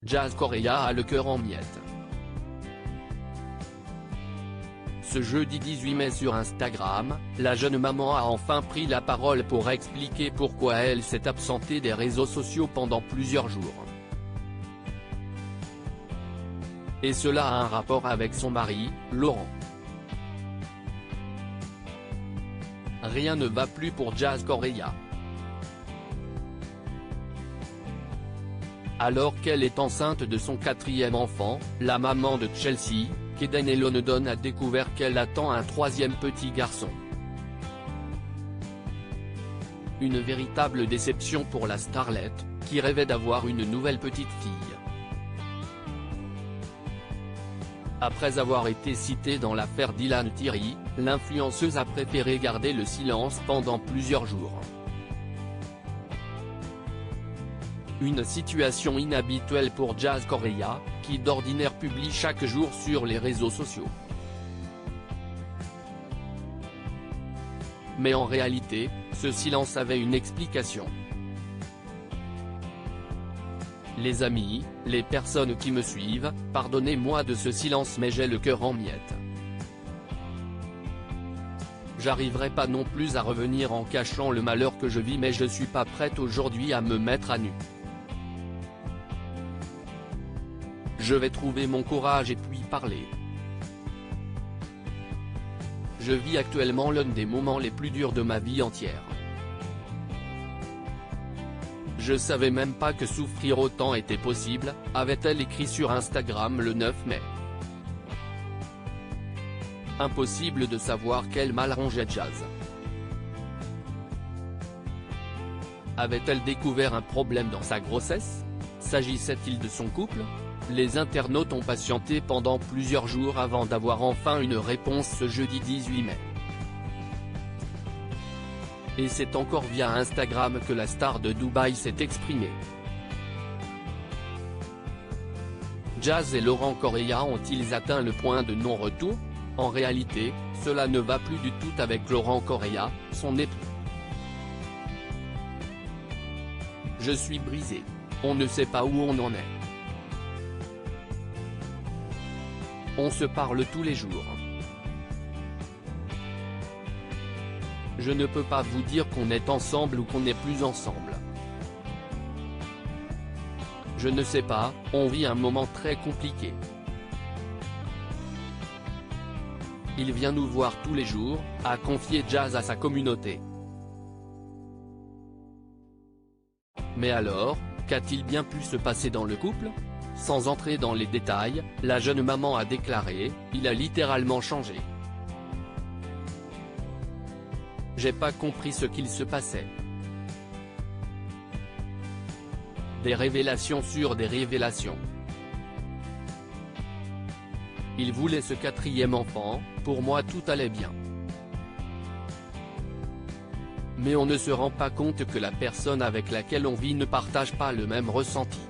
Jazz Correia a le cœur en miettes. Ce jeudi 18 mai sur Instagram, la jeune maman a enfin pris la parole pour expliquer pourquoi elle s'est absentée des réseaux sociaux pendant plusieurs jours. Et cela a un rapport avec son mari, Laurent. Rien ne va plus pour Jazz Correia. Alors qu'elle est enceinte de son 4e enfant, la maman de Chelsea, Kaden Elonedon, a découvert qu'elle attend un 3e petit garçon. Une véritable déception pour la starlette, qui rêvait d'avoir une nouvelle petite fille. Après avoir été citée dans l'affaire Dylan Thierry, l'influenceuse a préféré garder le silence pendant plusieurs jours. Une situation inhabituelle pour Jazz Correia, qui d'ordinaire publie chaque jour sur les réseaux sociaux. Mais en réalité, ce silence avait une explication. Les amis, les personnes qui me suivent, pardonnez-moi de ce silence, mais j'ai le cœur en miettes. J'arriverai pas non plus à revenir en cachant le malheur que je vis, mais je suis pas prête aujourd'hui à me mettre à nu. Je vais trouver mon courage et puis parler. Je vis actuellement l'un des moments les plus durs de ma vie entière. Je savais même pas que souffrir autant était possible, avait-elle écrit sur Instagram le 9 mai. Impossible de savoir quel mal rongeait Jazz. Avait-elle découvert un problème dans sa grossesse? S'agissait-il de son couple? Les internautes ont patienté pendant plusieurs jours avant d'avoir enfin une réponse ce jeudi 18 mai. Et c'est encore via Instagram que la star de Dubaï s'est exprimée. Jazz et Laurent Correia ont-ils atteint le point de non-retour? En réalité, cela ne va plus du tout avec Laurent Correia, son époux. Je suis brisé. On ne sait pas où on en est. On se parle tous les jours. Je ne peux pas vous dire qu'on est ensemble ou qu'on n'est plus ensemble. Je ne sais pas, on vit un moment très compliqué. Il vient nous voir tous les jours, a confié Jazz à sa communauté. Mais alors, qu'a-t-il bien pu se passer dans le couple? Sans entrer dans les détails, la jeune maman a déclaré, il a littéralement changé. J'ai pas compris ce qu'il se passait. Des révélations sur des révélations. Il voulait ce 4e enfant, pour moi tout allait bien. Mais on ne se rend pas compte que la personne avec laquelle on vit ne partage pas le même ressenti.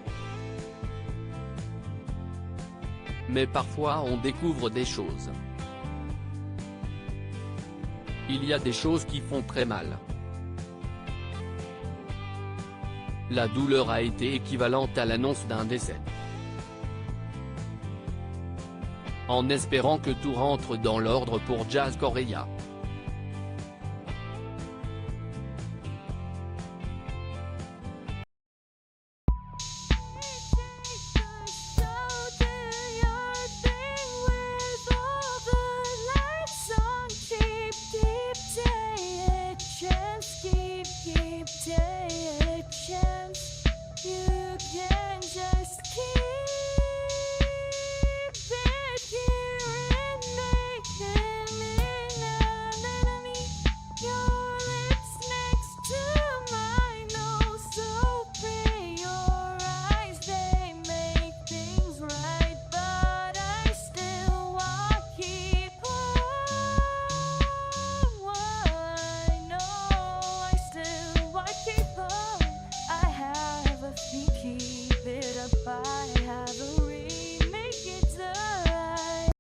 Mais parfois on découvre des choses. Il y a des choses qui font très mal. La douleur a été équivalente à l'annonce d'un décès. En espérant que tout rentre dans l'ordre pour Jazz Correia.